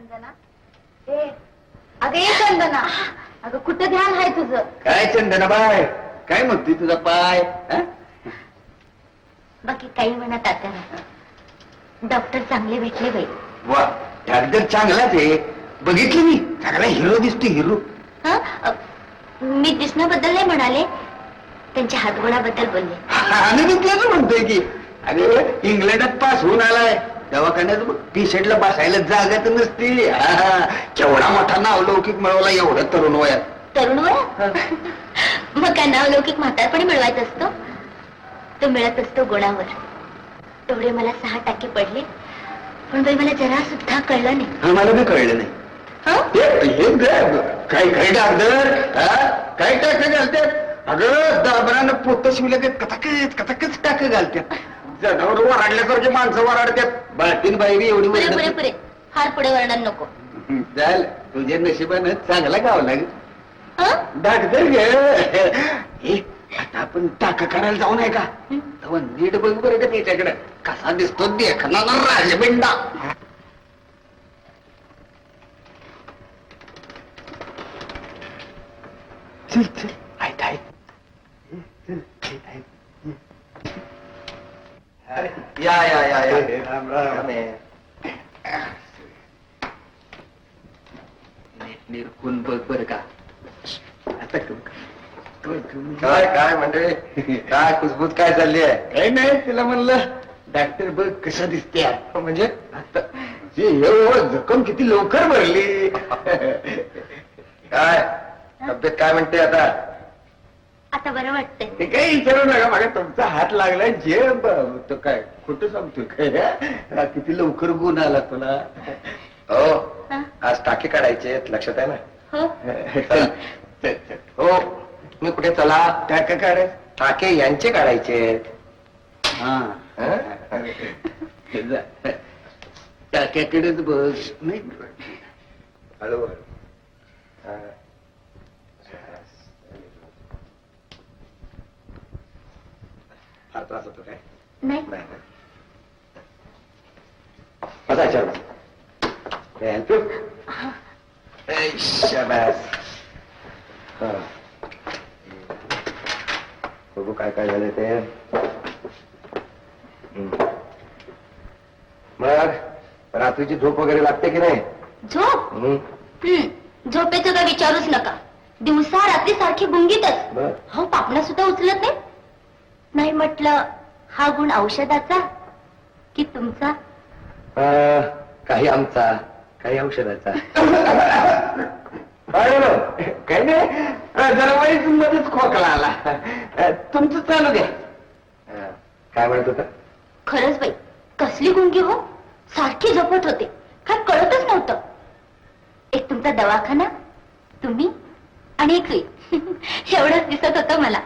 चंदना अगं ये चंदना, अगं कुठं ध्यान आहे तुझं? काय चंदना बाय, काय म्हणतोय तुझा पाय? बाकी काही म्हणत आता डॉक्टर चांगले भेटले बाई. वा, डॉक्टर चांगलाच आहे. बघितलं मी, चांगला हिरो दिसतो हिरो. मी दिसण्याबद्दल नाही म्हणाले, त्यांच्या हातगुणाबद्दल बोलले. आणि मी तेच म्हणतोय की अरे इंग्लंडात पास होऊन आलाय, दवाखान्यात टी शर्टला बसायला जागा तर नसते. केवढा मोठा नावलौकिक मिळवला एवढं तरुण वयात. तरुण वयात? मग काय नावलौकिक म्हातारपणी मिळवायचं असतो? तो मिळत असतो गुणावर. तेवढे मला 6 टाके पडले, पण बाई मला जरा सुद्धा कळलं नाही. मला बी कळलं नाही. काय काय डाक्टर काय टाक घालतात? अगं दाबरानं पोत शिवल्या ते कथकच टाक घालतात. जनावर वराडल्यासारखे माणसं वराडतात. बाळतीन बाई एवढी पुरे पुरे पुरे फार पुढे वर्णन नको. चाल, तुझ्या नशिबानं चांगला गावला डॉक्टर गे. आता आपण टाका काढायला जाऊ नये का? तेव्हा नीट बघ बरं का त्याच्याकडे कसा दिसतो देखना ना राजबिंडा. चल चल, ऐक ऐक. या या या या राम राम. नीट निरखून बघ बर का. आता काय काय म्हणजे काय कुसबुस काय चालली आहे? काही नाही, तिला म्हणलं डॉक्टर बघ कशा दिसते. म्हणजे आता जखम किती लवकर भरली. काय तब्येत काय म्हणते आता? आता बरं वाटतंय. ते काही विचारू नका, माझ्या तुमचा हात लागलाय. जे तो काय खोटं सांगतोय काय? किती लवकर गुण आला तुला. हो, आज टाके काढायचे लक्षात आहे ना? हो. हो, मी कुठे चला टाके काढाय? टाके यांचे काढायचे. टाक्याकडेच बस. नाही हळूहळू. फार त्रास होतो काय? नाही. बघू काय काय झालं ते. मग रात्रीची झोप वगैरे लागते की नाही? झोप? झोपेचं काय विचारूच नका. दिवसा रात्री सारखी गुंगीतच. हो, पापणा सुद्धा उचलत नाही. नाही म्हटलं, हा गुण औषधाचा की तुमचा? काही आमचा, काही औषधाचा. काही नाही, जरा वाईट मध्येच खोकला आला. तुमचं चालू द्या. काय म्हणत होता? खरंच बाई, कसली गुंगी हो. सारखी झोपत होते, काय कळतच नव्हतं. एक तुमचा दवाखाना, तुम्ही आणि एक सुई, एवढंच दिसत होतं मला.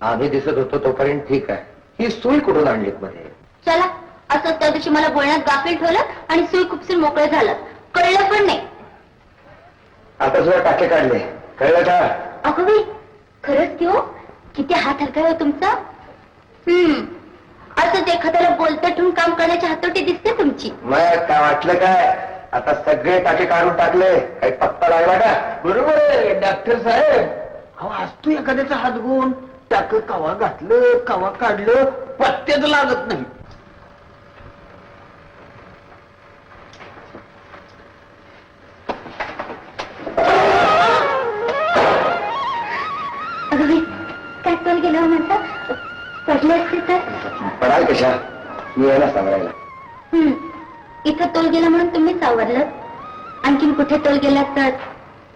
आम्ही दिसत होतो तोपर्यंत ठीक आहे. ही सुई कुठून आणलीत मध्ये? चला, असं त्या दिवशी मला बोलण्यात गाफील ठेवलं आणि सुई खुपसून मोकळं झालं. कळलं पण नाही. आता सुद्धा टाके काढले, कळलं का? अगं बाई, खरंच की हो. किती हात हलका हो तुमचा. असंच एखाद्याला बोलतं ठेवून काम करण्याची हातोटी दिसते तुमची. मग काय वाटलं काय? आता सगळे टाके काढून टाकले, काही पत्ता लागला का? बरोबर आहे डॉक्टर साहेब. अहो, असतो एखाद्याचा हात गुण. टाक कवा घातलं कवा काढलं पत्त्याच लागत नाही. काय तोल गेलं म्हणता? पडले असते तर? पडाल कशा? मी यायला सावरायला. इथं तोल गेला म्हणून तुम्ही सावरलं. आणखीन कुठे तोल गेला तर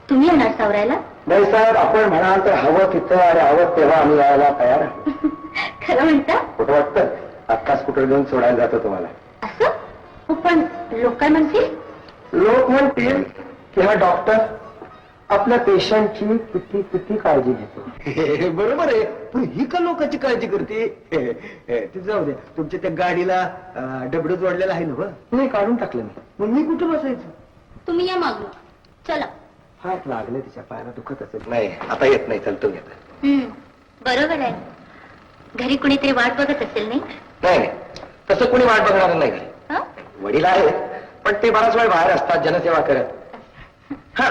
तुम्ही येणार सावरायला? नाही साहेब, आपण म्हणाल तर हवं तिथं आणि हवं तेव्हा आम्ही यायला तयार. खरं म्हणता? कुठं वाटतं? अख्खा स्कूटर घेऊन सोडायला जातो तुम्हाला. असं? पण लोक काय म्हणतील? लोक म्हणतील किंवा डॉक्टर आपल्या पेशंटची किती किती काळजी घेतो. बरोबर आहे, पण ही का लोकांची काळजी करते? ते जाऊ दे. तुमच्या त्या गाडीला डबडं जोडलेलं आहे ना? नाही, काढून टाकलं मी. मग मी कुठं बसायचं? तुम्ही या मागून. चला. हात लागले तिच्या पायाला, दुखत असेल. नाही, आता येत नाही, चलतो घेत. बरोबर आहे. घरी कुणीतरी वाट बघत असेल नाही? नाही, तसं कुणी वाट बघणार नाही. वडील आहेत, पण ते बराच वेळ बाहेर असतात जनसेवा करत. हा,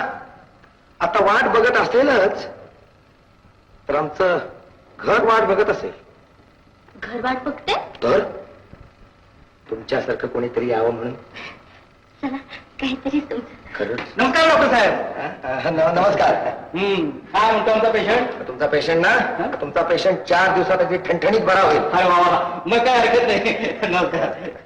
आता वाट बघत असेलच तर आमचं घर वाट बघत असेल. घर वाट बघते. तर तुमच्यासारखं कोणीतरी यावं म्हणून. चला काहीतरी तुमचं. खरंच. नमस्कार डॉक्टर साहेब. नमस्कार. काय म्हणतो आमचा पेशंट? तुमचा पेशंट ना, तुमचा पेशंट 4 दिवसात अगदी ठणठणीत बरा होईल. अरे वा, मग काय हरकत नाही. नमस्कार.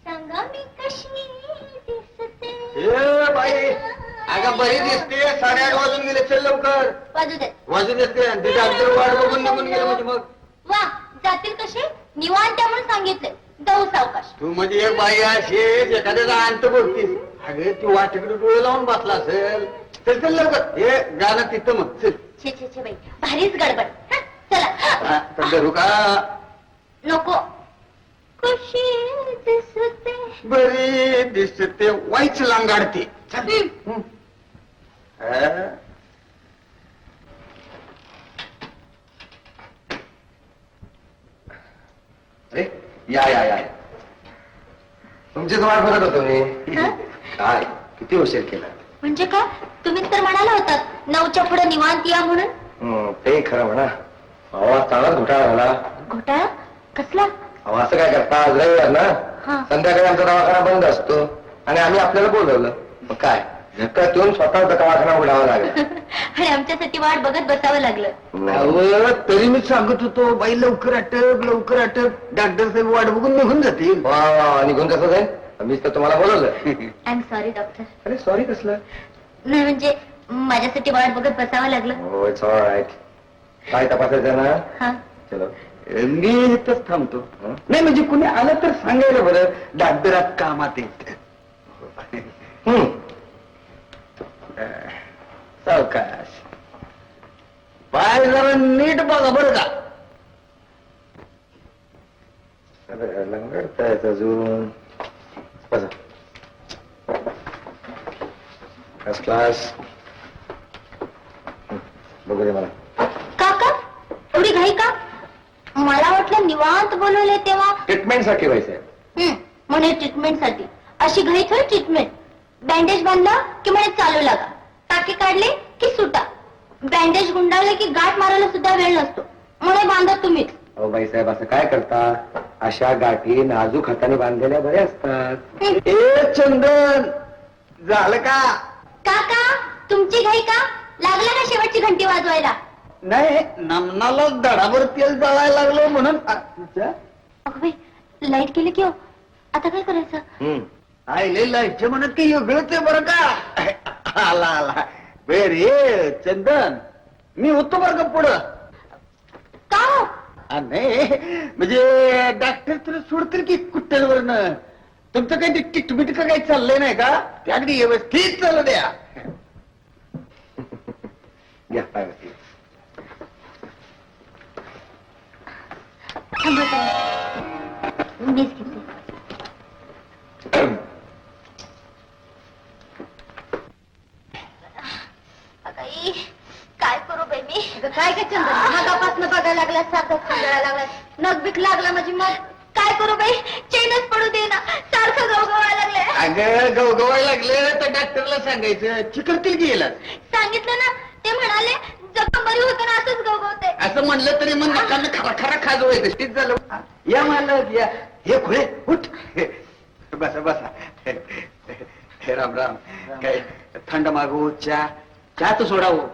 सांगा मी कशी दिसते. ए बाई, अगं बरी दिसते. 8:30 वाजून गेले. चल लवकर. वाजू देत. वाजून येते आणि तिथे डॉक्टर वाट बघून निघून गेले म्हणजे मग. वा, जातील कसे? निवांत म्हणून सांगितले. जाऊ सावकाश. तू म्हणजे एक बाई असेल एखाद्याचा अंत बघतीस. अगं ती वाटेकडे डोळे लावून बसला असेल. चल चल लवकर. हे गाणं तिथं मग चल. छे छे छे बाई, भारीच गडबड. हं, चला. धरू का? नको. कशी दिसते. बरी दिसते. वाईच लांगाडते. चल. अरे या या या, तुमचीच वाट बघत होतो मी. हं? काय किती उशीर केला. म्हणजे काय? तुम्हीच तर म्हणाला होतात 9च्या पुढे निवांत या म्हणून. ते खरं म्हणा. आवाज चांगलाच घोटाळा झाला. घोटाळा कसला? अहो असं काय करता, आज रविवार ना, हा. संध्याकाळी आमचा दवाखाना बंद असतो आणि आम्ही आपल्याला बोलवलं. मग काय धक्कात येऊन स्वतःचा दवाखाना उघडावा लागला. आणि आमच्यासाठी वाट बघत बसावं लागलं. अहो, तरी मी सांगत होतो बाई लवकर अटक लवकर अटक. डॉक्टर साहेब वाट बघून निघून जातील. वा वा, निघून कसं जाईल? मीच तर तुम्हाला बोलवलं. I am sorry doctor. अरे सॉरी कसलं? नाही म्हणजे माझ्यासाठी वाट बघत बसावं लागलं. हो इट्स ऑल राईट. काय तपासायचं ना? हा. चलो. मी इथंच थांबतो. नाही म्हणजे कुणी आलं तर सांगायला बरं. डॉक्टरात कामात येत. सावकाश. पाय जरा नीट बघा बरं का. लंगडतायच अजून. First class. बघू दे मला. काका एवढी घाई का? मला वाटलं निवांत बोलवले तेव्हा. ट्रीटमेंट साठी व्हायचंय. म्हणे ट्रीटमेंट साठी. अशी घाई थोडी ट्रीटमेंट. बँडेज बांधला की म्हणे चालू लागा. टाके काढले की सुटा. बँडेज गुंडाळले की गाठ मारायला सुद्धा वेळ नसतो. म्हणे बांधा तुम्हीच. अहो बाईसाहेब असं काय करता. अशा गाठी नाजूक हाताने बांधलेल्या बऱ्या असतात. ए चंदन, झालं का? काका तुमची घाई का? लागला का शेवटची घंटी वाजवायला? नाही, नमनाला दडावर तेल जाळायला लागलो म्हणून. अगं बाई, लाईट गेली की हो. आता काय करायचं? आयले लाईटचे म्हणत की वेगळंच आहे बरं का. आला आला. रे चंदन, मी होतो बरं का पुढं. का हो? नाही म्हणजे डॉक्टर तर सोडतील की कुट्ट्यांवरनं. तुमचं काही टिकबिट का काही चाललंय नाही का? ते अगदी व्यवस्थित चालू द्या. थांबा जरा. मीच घेते. अगं, काय करू बाई मी? काय काय चंद्र मगापासून बघायला लागला. सारखं खांदायला लागला. नग बीक लागला म्हणजे मग काय करू बाई? चैनच पडू दे ना. सारखं गवगवायला लागलंय. अगं गवगवायला लागलं तर डॉक्टरला सांगायचं. चिकरतील गेला. सांगितलं ना, ते म्हणाले जखम बरी होते ना असंच गवगवते. असं म्हणलं तरी मग नकाने खरा खरा खाजवायचं. तीच झालं. या मालक या. हे खुळे उठ. बसा बसा. हे राम राम. काय थंड मागू? चहाच सोडावं.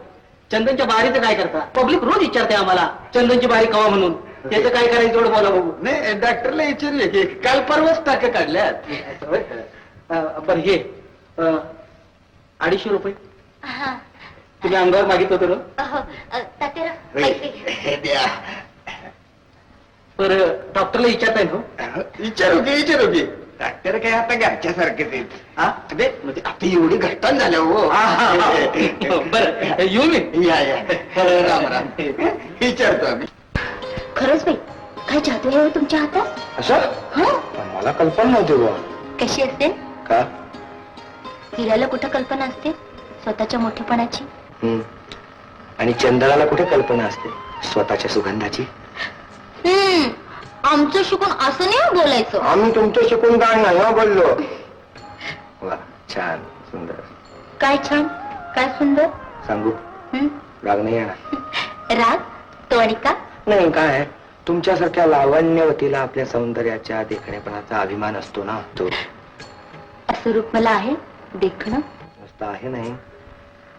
चंदनच्या बारीचं काय करता? पब्लिक रोज विचारते आम्हाला चंदनची बारी कवा म्हणून. त्याचं काय करायचं एवढं बोला बघू. नाही डॉक्टरला विचारूया की काल परवाच टाक्या काढल्यात. बरं हे 250 रुपये हा. तुम्ही अंगावर मागितलं होतं ना? अहो, तात्याला पैसे. हे द्या. बरं डॉक्टरला विचारताय ना? विचारू की. डॉक्टर काय आता घरच्या सारखेच आहेत. हा अरे म्हणजे आता एवढी घटना झाल्या हो. बरं येऊ मी. या राम राम विचारतो आम्ही. खरंच बाई काय जादू आहे हो तुमच्या हातात? असं हा मला कल्पना नव्हती बुवा. कशी असेल? का हिऱ्याला कुठं कल्पना असते स्वतःच्या मोठेपणाची? आणि चंदनाला कुठे कल्पना असते स्वतःच्या सुगंधाची? आमचं शिकून असं नाही हो बोलायचं. आम्ही तुमचं शिकून काय नाही हो बोललो. वा छान सुंदर. काय छान काय सुंदर. सांगू हं? राग नाही येणार? राग तो आणि का? नाही काय तुमच्यासारख्या लावण्यवतीला आपल्या सौंदर्याच्या देखणेपणाचा अभिमान असतो ना. तो असं रूप मला आहे देखणं. नुसतं आहे नाही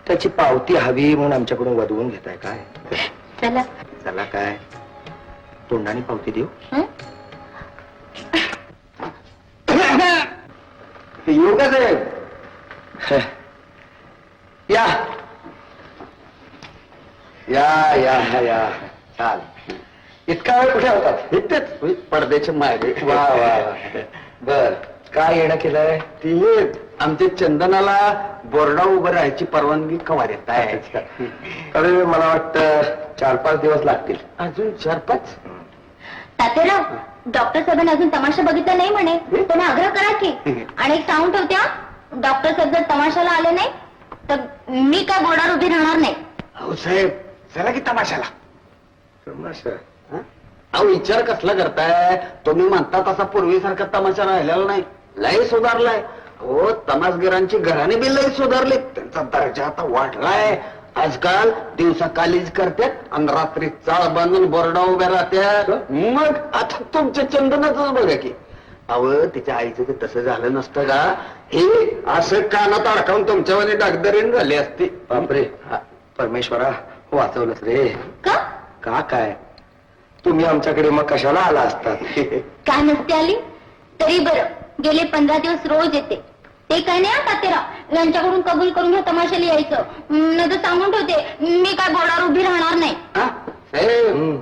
त्याची पावती हवी म्हणून आमच्याकडून वधवून घेताय काय? चला चला काय तोंडाने पावती देऊ? हं? येऊ का साहेब? या या या या चाल. इतका वेळ कुठे होतात? इथेच पडद्याच्या मागे. वा वा बर काय येणं केलंय? ती आमच्या चंदनाला बोर्डा उभं राहायची परवानगी कवा देत आहे? अरे मला वाटतं 4-5 दिवस लागतील. अजून 4-5? तात्याराव डॉक्टर साहेबांनी अजून तमाशा बघितला नाही म्हणे. त्याने आग्रह करा की. आणि एक सांगून ठेवत्या डॉक्टर साहेब जर तमाशाला आले नाही तर मी काय बोर्डावर उभी राहणार नाही. हो साहेब चला की तमाशाला. तमाशा अहो विचार कसला करताय? तुम्ही म्हणता तसा पूर्वीसारखा तमाशा राहिलेला नाही. लय सुधारलाय हो. तमासगिरांची घराणे बी लय सुधारले. त्यांचा दर्जा आता वाढलाय. आजकाल दिवसा कालीज करतात आणि रात्री चाळ बांधून बोर्डा उभ्या राहत्यात. मग आता तुमच्या चंदनाच बघा की. अव तिच्या आईचं ते तसं झालं नसतं का? हे असं कानात अडकावून तुमच्यामध्ये डागदरीन झाली असती. बापरे परमेश्वरा वाचवलंच रे. का काय तुम्ही आमच्याकडे मग कशाला आला असतात? काय नसते आली तरी बरं गेले 15 दिवस रोज येते. ते काय नाही तात्याराव यांच्याकडून कबूल करून घ्या तमाशाला यायचं. नाही तर सांगून ठेवते मी काय बोर्डावर उभी राहणार नाही.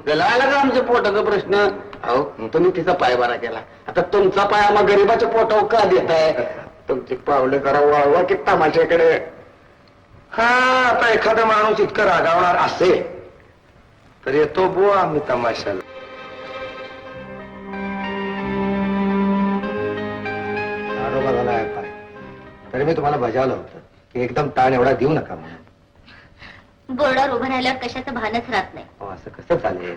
त्याला आला का आमच्या पोटाचा प्रश्न? अहो तुम्ही तिचा पाय बरा केला. आता तुमचा पाय आम्हा गरीबाच्या पोटावर का देताय? तुमची पावले करा वळवा की तमाशाकडे. हा आता एखादा माणूस इतकं रागावणार असेल तर येतो बो आम्ही तमाशाला. दारोगा झाला आहे पाय तरी मी तुम्हाला बजावलं होतं की एकदम ताण एवढा देऊ नका म्हणून. बोर्डावर उभं राहिल्यावर कशाचं भानच राहत नाही. हो असं कसं चालेल?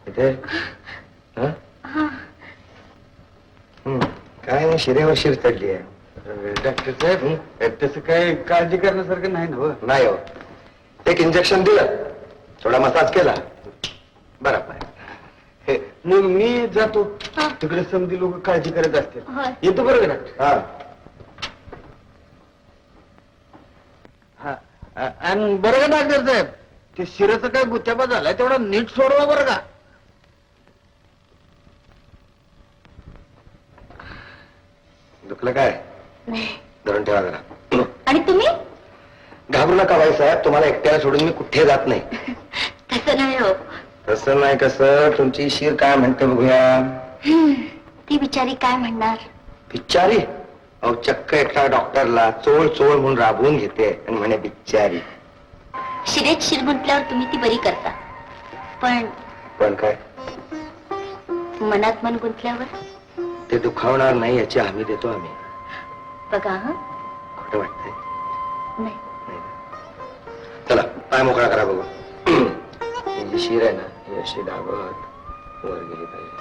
इथे काय नाही शिरेवर शिर चढली आहे. डॉक्टर साहेब तसं काय काळजी करण्यासारखं नाही ना? नाही हो. एक इंजेक्शन दिलं थोडा मसाज केला बरं पाय. मग मी जातो तिकडे समधी लोक काळजी करत असते. येतो बरोबर डॉक्टर? हा आणि बरं का डॉक्टर साहेब ते शिराचं काय गुत्याबा झालाय तेवढा नीट सोडवा बरं का. दुखलं काय? धरून ठेवा जरा. आणि तुम्ही घाबरू नका बाई साहेब. तुम्हाला एकट्याला सोडून मी कुठे जात नाही. तसं नाही हो. तसं नाही कसं? तुमची शिर काय म्हणते बघूया. ती बिचारी काय म्हणणार? बिचारी? अहो चक्क एकटा डॉक्टरला चोळ चोळ म्हणून राबवून घेते आणि म्हणे बिचारी. शिरेत शिर गुंतल्यावर तुम्ही ती बरी करता पण काय मनात मन गुंतल्यावर ते दुखावणार नाही याची हमी देतो आम्ही. बघा हं. खोटं वाटतंय? नाही चला पाय मोकळा करा बघू. ही जी शिर आहे ना ही अशी दाबत वर गेली पाहिजे.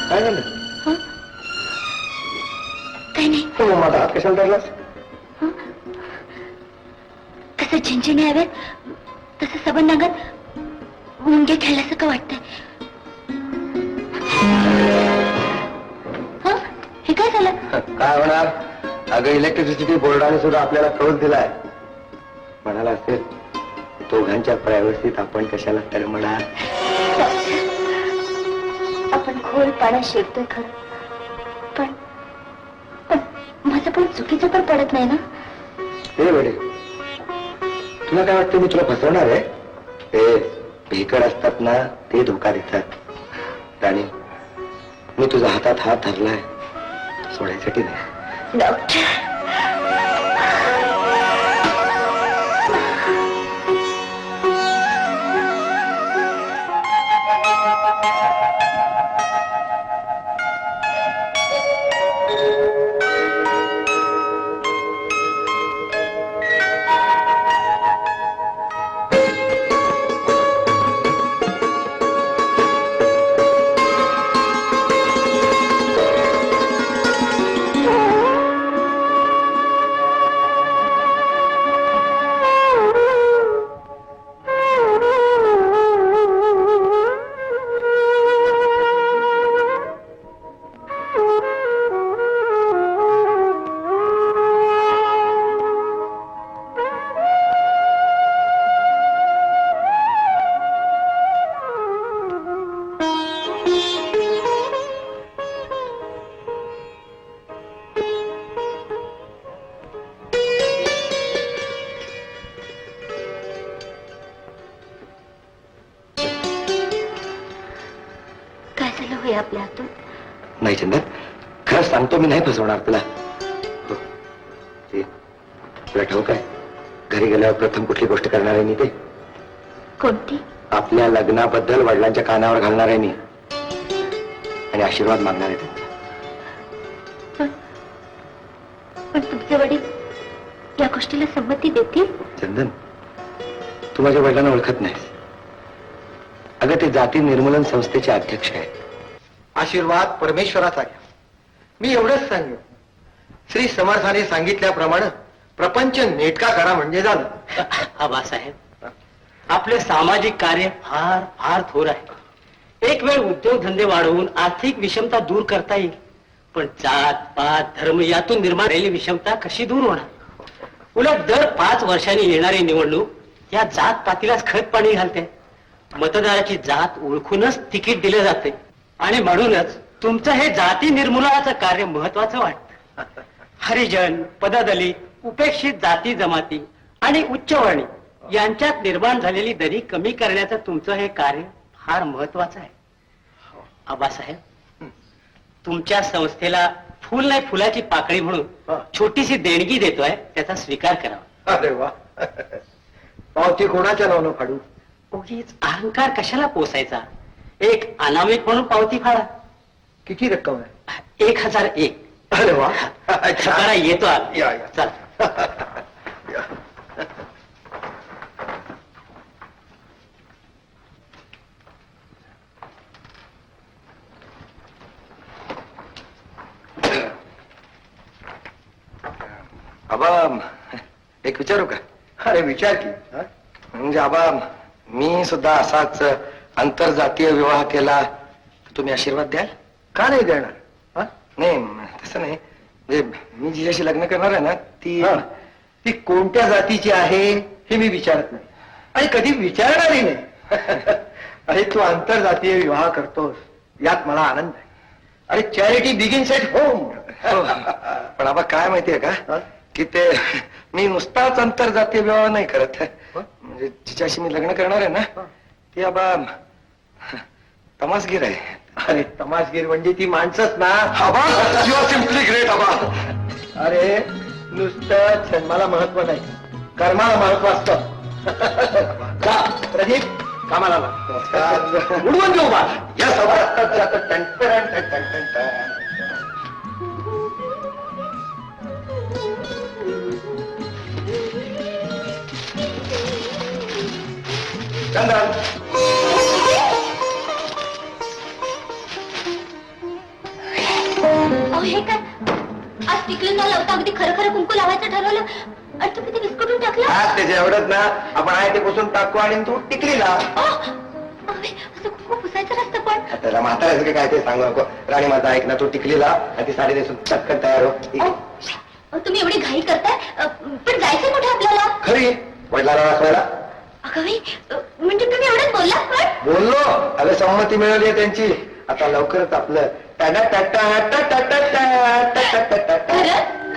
काय झालं? काही नाही. तो माझा हात कशाला धरलास? कसं झिंझिण्या हव्यात तसं सबंध अंगात मुंगे खेळल्याचं का वाटतंय. हे काय झालं? काय होणार? अगं इलेक्ट्रिसिटी बोर्डाने सुद्धा आपल्याला कळून दिलाय. म्हणाला असेल दोघांच्या प्रायव्हसीत आपण कशाला तळमळा. आपण खोल पाण्यात शिरतोय खरं पण माझं पण चुकीचं पण पडत नाही ना? हे वेडे, तुला काय वाटतं मी तुला फसवणार आहे? हे भेकड असतात ना, ते धोका देतात. राणी, मी तुझ्या हातात हात धरलाय सोडायसाठी नाही. डॉक्टर, काय झालं होय आपल्या हातून? नाही चंदन, खरंच सांगतो मी नाही फसवणार तुला. हो, ते तुला ठाऊक आहे, घरी गेल्यावर प्रथम कुठली गोष्ट करणार आहे मी? ते कोणती? आपल्या लग्नाबद्दल वडिलांच्या कानावर घालणार आहे मी आणि आशीर्वाद मागणार आहे त्यांचा. पण तुमचे वडील या गोष्टीला संमती देतील? चंदन, तू माझ्या वडिलांना ओळखत नाहीस. अगं, ते जाती निर्मूलन संस्थेचे अध्यक्ष आहेत. आशीर्वाद परमेश्वराचा घ्या. मी एवढंच सांगेन, श्री समर्थाने सांगितल्याप्रमाणे प्रपंच नेटका करा म्हणजे झालं. आबासाहेब, आपले सामाजिक कार्य फार फार थोर आहे. एक वेळ उद्योगधंदे वाढवून आर्थिक विषमता दूर करता येईल, पण जात पात धर्म यातून निर्माण झालेली विषमता कशी दूर होणार? उलट दर 5 वर्षांनी येणारी निवडणूक या जात पातीलाच खत पाणी घालते. मतदाराची जात ओळखूनच तिकीट दिले जाते आणि म्हणूनच तुमचं हे जाती निर्मूलनाचं कार्य महत्वाचं वाटतं. हरिजन, पददलित, उपेक्षित जाती जमाती आणि उच्चवर्णी यांच्यात निर्माण झालेली दरी कमी करण्याचं तुमचं हे कार्य फार महत्वाचं आहे. आबासाहेब, तुमच्या संस्थेला फुल नाही फुलाची पाकळी म्हणून छोटीशी देणगी देतोय, त्याचा स्वीकार करावा. अरे वा, पावती कोणाच्या नावानं फाडू? उगीच अहंकार कशाला पोसायचा? एक अनामिक म्हणून पावती फाडा. किती रक्कम आहे? 1001. अरे वा, बरा, येतो आज. या, या. चल. या. आबा, एक विचारू का? अरे विचार की. हा? म्हणजे आबा, मी सुद्धा असाच आंतरजातीय विवाह केला तर तुम्ही आशीर्वाद द्याल? का नाही देणार? हा? नाही, तसं नाही. म्हणजे मी जिच्याशी लग्न करणार आहे ना, ती हा. ती कोणत्या जातीची आहे हे मी विचारत नाही आणि कधी विचारणारही नाही. अरे, तू आंतरजातीय विवाह करतोस यात मला आनंद आहे. अरे, चॅरिटी बिगिन्स एट होम. पण आबा काय माहितीये का, हा? की ते मी नुसताच आंतरजातीय विवाह नाही करत. म्हणजे जिच्याशी मी लग्न करणार आहे ना, ती आबा तमासगीर आहे. अरे, तमासगीर म्हणजे ती माणसंच ना. आबा, यू आर सिम्पली ग्रेट आबा. अरे, नुसतं जन्माला महत्व नाही, कर्माला महत्व असतं. जा, प्रदीप, कामाला लाग. उडवून देऊ बा. यस आबा. चंदन, अहो, हे काय? आज टिकलं न लावता अगदी खरं खरं कुंकू लावायचं ठरवलं आणि तुम्ही ते विस्कटून टाकलं? आज त्याच्या एवढंच ना, आपण आहे ते पुसून टाकू आणि तू टिकली ना. असं कुंकू पुसायचं नसतं पण. त्याला म्हाताऱ्याचं काय ते सांगू नको. राणी माझा ऐक ना, तू टिकलीला आणि ती साडी नेसून चटकन तयार हो. अहो, तुम्ही एवढी घाई करताय, पण जायचं कुठे आपल्याला? खरी वडिलांना दाखवायला. अगं बाई, म्हणजे तुम्ही एवढंच बोललात पण? बोललो, अगं संमती मिळवली आहे त्यांची. आता लवकरच आपलं खरंच?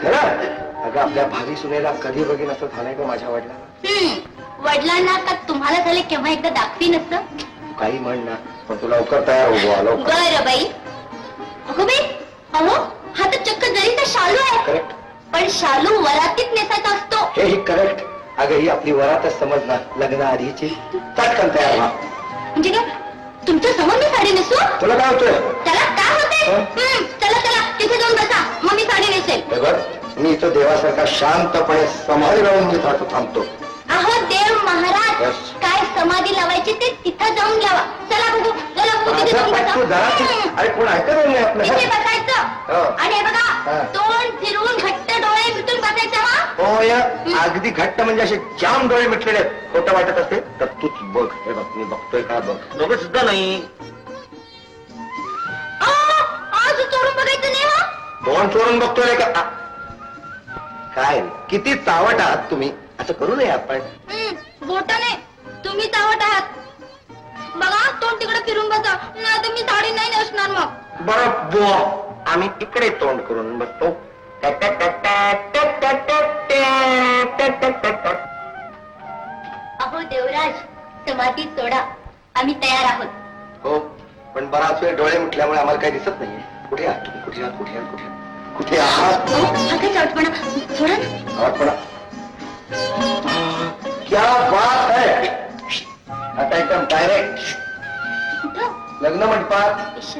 खरं अगं आपल्या भावी सुनेला कधी बघीन असं झालंय का माझ्या वडिलांना? वडिलांना का तुम्हाला झाले केव्हा एकदा दाखवी नसतं. काही म्हण ना, पण तू लवकर तयार हो बुवा, लवकर. बरं बाई. अगो बाई, अहो हा तर चक्क जरीचा शालू आहे. करेक्ट. पण शालू वरातीत नेसायचा असतो. हे करेक्ट. अगं ही आपली वरातच समजणार लग्न आधीची. चटकन तयार व्हा. म्हणजे काय तुमच्या समोर मी साडी नेसू? तुला काय होतंय? त्याला काय होते? चला चला तिथे जाऊन बसा, मग मी साडी नेसेल. हे बघ, मी इथं देवासारखा शांतपणे समाधी लावून मी थांबतो. अहो देव महाराज, Yes. काय समाधी लावायची ते तिथं जाऊन लावा. चला बघू, चला बघू तिथे जाऊन माझं पण तू जरा बसा. अरे कोण ऐकत नाही आपलं. तिथे बसायचं हो. आणि हे बघा हा. तोंड फिरवून घट्ट डोळे मिटून बसायचं. हा हो या अगदी घट्ट म्हणजे असे जाम डोळे मिटलेले आहेत. खोटं वाटत असेल तर तूच बघ. हे बघ मी बघतोय का बघ. बघत सुद्धा नाही. आज चोरून बघायचं नाही. हा तोंड चोरून बघतोय का? काय किती चावट आहात तुम्ही. असं करू नये आपण. बोटाने तुम्ही चावट आहात. बघा तोंड तिकडे फिरून बसा, नाही तर मी साडी नाही नेसणार. मग बरं बुवा, आम्ही तिकडे तोंड करून बसतो. अहो देवराज, समाधी सोडा, आम्ही तयार आहोत. हो, पण बराच वेळ डोळे मिटल्यामुळे आम्हाला काही दिसत नाहीये. कुठे आहात तुम्ही? कुठे आहात? कुठे आहात? कुठे आहात? कुठे आहात? हा काय चावटपणा सोडा ना. आपण क्या बात है. आता एकदम डायरेक्ट कुठं? लग्न मंडपात. इश्श.